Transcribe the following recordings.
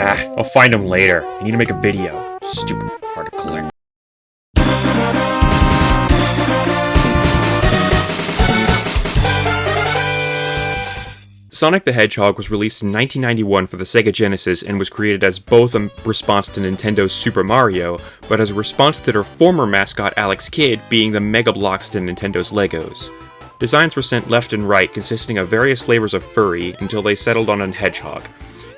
I'll find them later. I need to make a video. Stupid, hard to collect. Sonic the Hedgehog was released in 1991 for the Sega Genesis and was created as both a response to Nintendo's Super Mario, but as a response to their former mascot Alex Kidd being the Mega Bloks to Nintendo's Legos. Designs were sent left and right, consisting of various flavors of furry, until they settled on a hedgehog.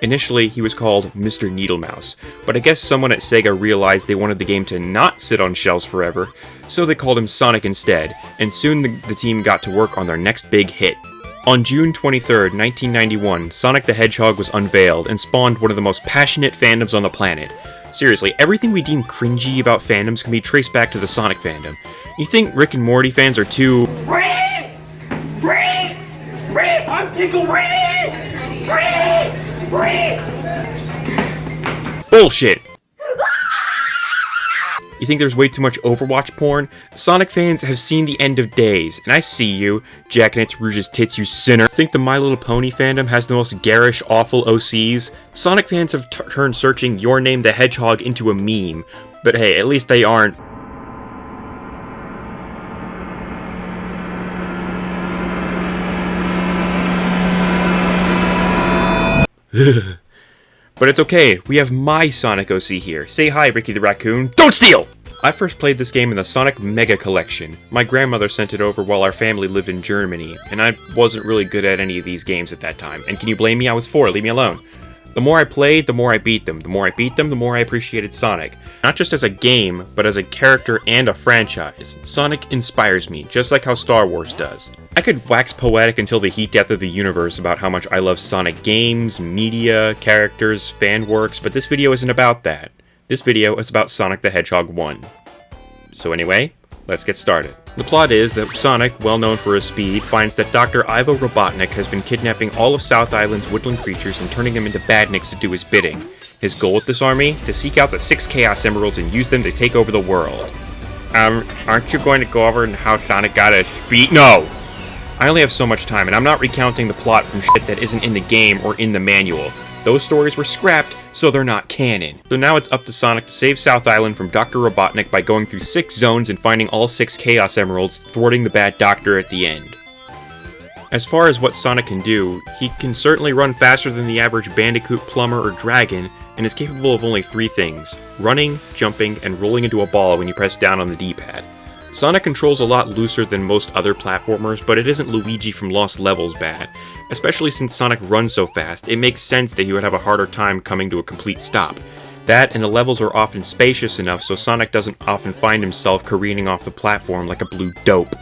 Initially, he was called Mr. Needlemouse, but I guess someone at Sega realized they wanted the game to not sit on shelves forever, so they called him Sonic instead, and soon the team got to work on their next big hit. On June 23, 1991, Sonic the Hedgehog was unveiled and spawned one of the most passionate fandoms on the planet. Seriously, everything we deem cringy about fandoms can be traced back to the Sonic fandom. You think Rick and Morty fans are too... I'm Tickle Bullshit! You think there's way too much Overwatch porn? Sonic fans have seen the end of days, and I see you, Jack and Its Rouge's tits, you sinner. Think the My Little Pony fandom has the most garish, awful OCs? Sonic fans have turned searching Your Name the Hedgehog into a meme. But hey, at least they aren't... But it's okay, we have my Sonic OC here. Say hi, Ricky the Raccoon. Don't steal! I first played this game in the Sonic Mega Collection. My grandmother sent it over while our family lived in Germany, and I wasn't really good at any of these games at that time. And can you blame me? I was 4, leave me alone. The more I played, the more I beat them. The more I beat them, the more I appreciated Sonic. Not just as a game, but as a character and a franchise. Sonic inspires me, just like how Star Wars does. I could wax poetic until the heat death of the universe about how much I love Sonic games, media, characters, fan works, but this video isn't about that. This video is about Sonic the Hedgehog 1. So anyway, let's get started. The plot is that Sonic, well known for his speed, finds that Dr. Ivo Robotnik has been kidnapping all of South Island's woodland creatures and turning them into badniks to do his bidding. His goal with this army? To seek out the 6 Chaos Emeralds and use them to take over the world. Aren't you going to go over how Sonic got his speed? No! I only have so much time, and I'm not recounting the plot from shit that isn't in the game or in the manual. Those stories were scrapped, so they're not canon. So now it's up to Sonic to save South Island from Dr. Robotnik by going through 6 zones and finding all 6 Chaos Emeralds, thwarting the bad doctor at the end. As far as what Sonic can do, he can certainly run faster than the average Bandicoot, Plumber, or Dragon, and is capable of only 3 things: running, jumping, and rolling into a ball when you press down on the D-pad. Sonic controls a lot looser than most other platformers, but it isn't Luigi from Lost Levels bad. Especially since Sonic runs so fast, it makes sense that he would have a harder time coming to a complete stop. That, and the levels are often spacious enough so Sonic doesn't often find himself careening off the platform like a blue dope.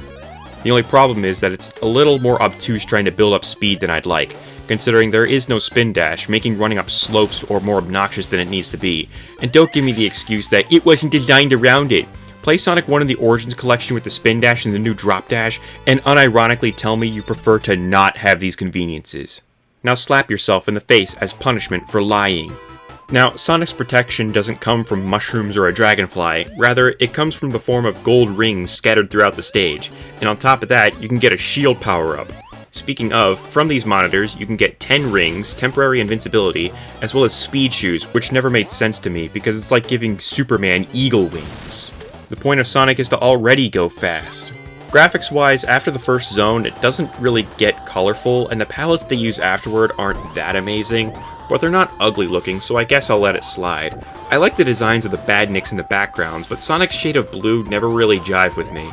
The only problem is that it's a little more obtuse trying to build up speed than I'd like, considering there is no spin dash, making running up slopes or more obnoxious than it needs to be. And don't give me the excuse that it wasn't designed around it. Play Sonic 1 in the Origins collection with the spin dash and the new drop dash, and unironically tell me you prefer to not have these conveniences. Now slap yourself in the face as punishment for lying. Now, Sonic's protection doesn't come from mushrooms or a dragonfly, rather it comes from the form of gold rings scattered throughout the stage, and on top of that, you can get a shield power-up. Speaking of, from these monitors, you can get 10 rings, temporary invincibility, as well as speed shoes, which never made sense to me because it's like giving Superman eagle wings. The point of Sonic is to already go fast. Graphics-wise, after the first zone, it doesn't really get colorful, and the palettes they use afterward aren't that amazing, but they're not ugly looking, so I guess I'll let it slide. I like the designs of the badniks in the backgrounds, but Sonic's shade of blue never really jived with me.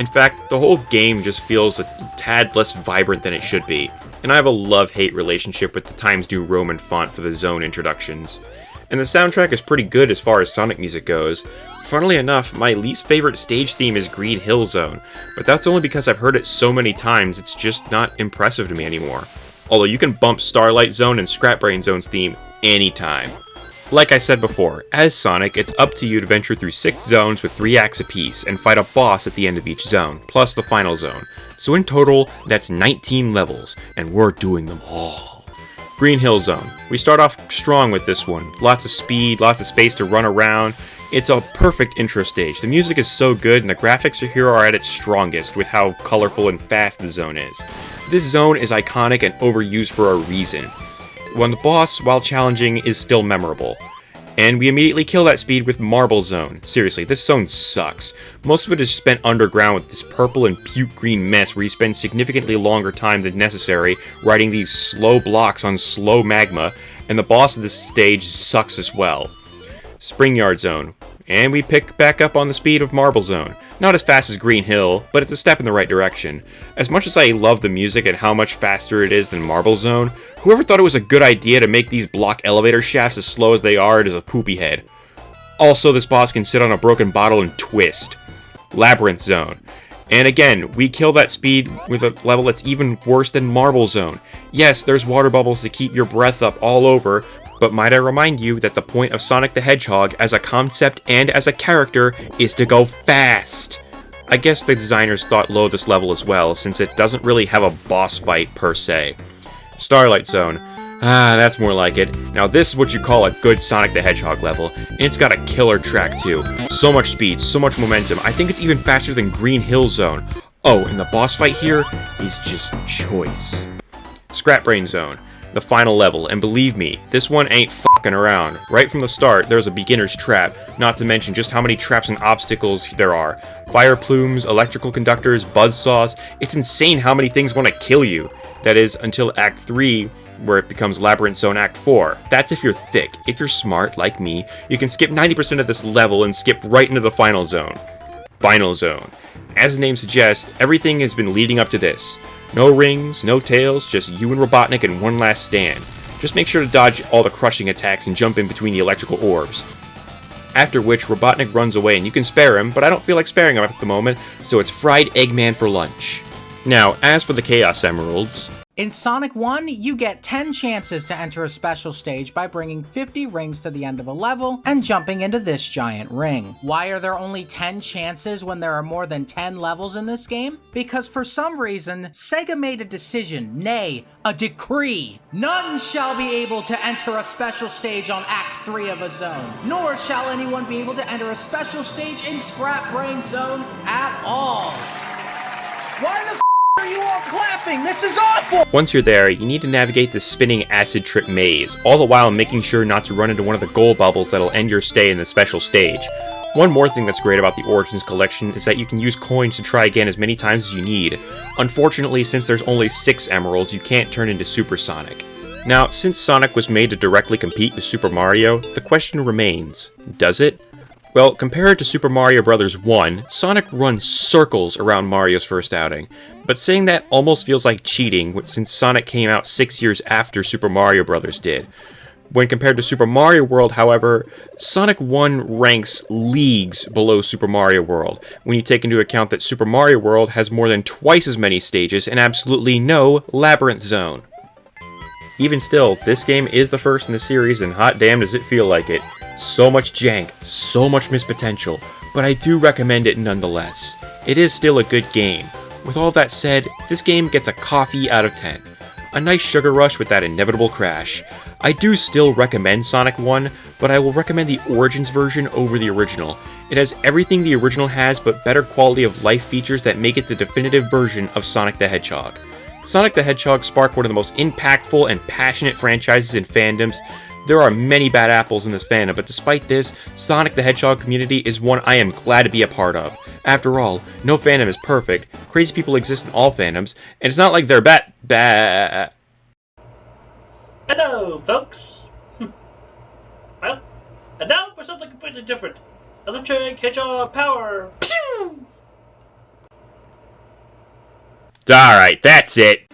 In fact, the whole game just feels a tad less vibrant than it should be, and I have a love-hate relationship with the Times New Roman font for the zone introductions. And the soundtrack is pretty good as far as Sonic music goes. Funnily enough, my least favorite stage theme is Green Hill Zone, but that's only because I've heard it so many times it's just not impressive to me anymore. Although you can bump Starlight Zone and Scrapbrain Zone's theme anytime. Like I said before, as Sonic, it's up to you to venture through 6 zones with 3 acts apiece and fight a boss at the end of each zone, plus the final zone. So in total, that's 19 levels, and we're doing them all. Green Hill Zone. We start off strong with this one. Lots of speed, lots of space to run around. It's a perfect intro stage. The music is so good and the graphics here are at its strongest with how colorful and fast the zone is. This zone is iconic and overused for a reason. when the boss, while challenging, is still memorable. And we immediately kill that speed with Marble Zone. Seriously, this zone sucks. Most of it is spent underground with this purple and puke green mess where you spend significantly longer time than necessary riding these slow blocks on slow magma, and the boss of this stage sucks as well. Springyard Zone. And we pick back up on the speed of Marble Zone. Not as fast as Green Hill, but it's a step in the right direction. As much as I love the music and how much faster it is than Marble Zone, whoever thought it was a good idea to make these block elevator shafts as slow as they are is a poopy head. Also, this boss can sit on a broken bottle and twist. Labyrinth Zone. And again, we kill that speed with a level that's even worse than Marble Zone. Yes, there's water bubbles to keep your breath up all over, but might I remind you that the point of Sonic the Hedgehog as a concept and as a character is to go fast. I guess the designers thought low this level as well, since it doesn't really have a boss fight per se. Starlight Zone. Ah, that's more like it. Now this is what you call a good Sonic the Hedgehog level, and it's got a killer track too. So much speed, so much momentum. I think it's even faster than Green Hill Zone. Oh, and the boss fight here is just choice. Scrap Brain Zone. The final level, and believe me, this one ain't fucking around. Right from the start, there's a beginner's trap, not to mention just how many traps and obstacles there are. Fire plumes, electrical conductors, buzzsaws, it's insane how many things want to kill you. That is, until Act 3, where it becomes Labyrinth Zone Act 4. That's if you're thick. If you're smart, like me, you can skip 90% of this level and skip right into the final zone. Final Zone. As the name suggests, everything has been leading up to this. No rings, no tails, just you and Robotnik in one last stand. Just make sure to dodge all the crushing attacks and jump in between the electrical orbs. After which, Robotnik runs away and you can spare him, but I don't feel like sparing him at the moment, so it's fried Eggman for lunch. Now, as for the Chaos Emeralds... In Sonic 1, you get 10 chances to enter a special stage by bringing 50 rings to the end of a level and jumping into this giant ring. Why are there only 10 chances when there are more than 10 levels in this game? Because for some reason, Sega made a decision, nay, a decree. None shall be able to enter a special stage on Act 3 of a zone, nor shall anyone be able to enter a special stage in Scrap Brain Zone at all. Why the are you all clapping? This is awful! Once you're there, you need to navigate the spinning acid trip maze, all the while making sure not to run into one of the gold bubbles that'll end your stay in the special stage. One more thing that's great about the Origins collection is that you can use coins to try again as many times as you need. Unfortunately, since there's only 6 emeralds, you can't turn into Super Sonic. Now, since Sonic was made to directly compete with Super Mario, the question remains, does it? Well, compared to Super Mario Bros. 1, Sonic runs circles around Mario's first outing, but saying that almost feels like cheating since Sonic came out 6 years after Super Mario Bros. Did. When compared to Super Mario World, however, Sonic 1 ranks leagues below Super Mario World, when you take into account that Super Mario World has more than twice as many stages and absolutely no Labyrinth Zone. Even still, this game is the first in the series, and hot damn does it feel like it. So much jank, so much missed potential, but I do recommend it nonetheless. It is still a good game. With all that said, this game gets a coffee out of 10. A nice sugar rush with that inevitable crash. I do still recommend Sonic 1, but I will recommend the Origins version over the original. It has everything the original has, but better quality of life features that make it the definitive version of Sonic the Hedgehog. Sonic the Hedgehog sparked one of the most impactful and passionate franchises in fandoms. There are many bad apples in this fandom, but despite this, Sonic the Hedgehog community is one I am glad to be a part of. After all, no fandom is perfect, crazy people exist in all fandoms, and it's not like they're bad. Hello, folks! Well, and now for something completely different. Electric Hedgehog Power! Pew! Alright, that's it.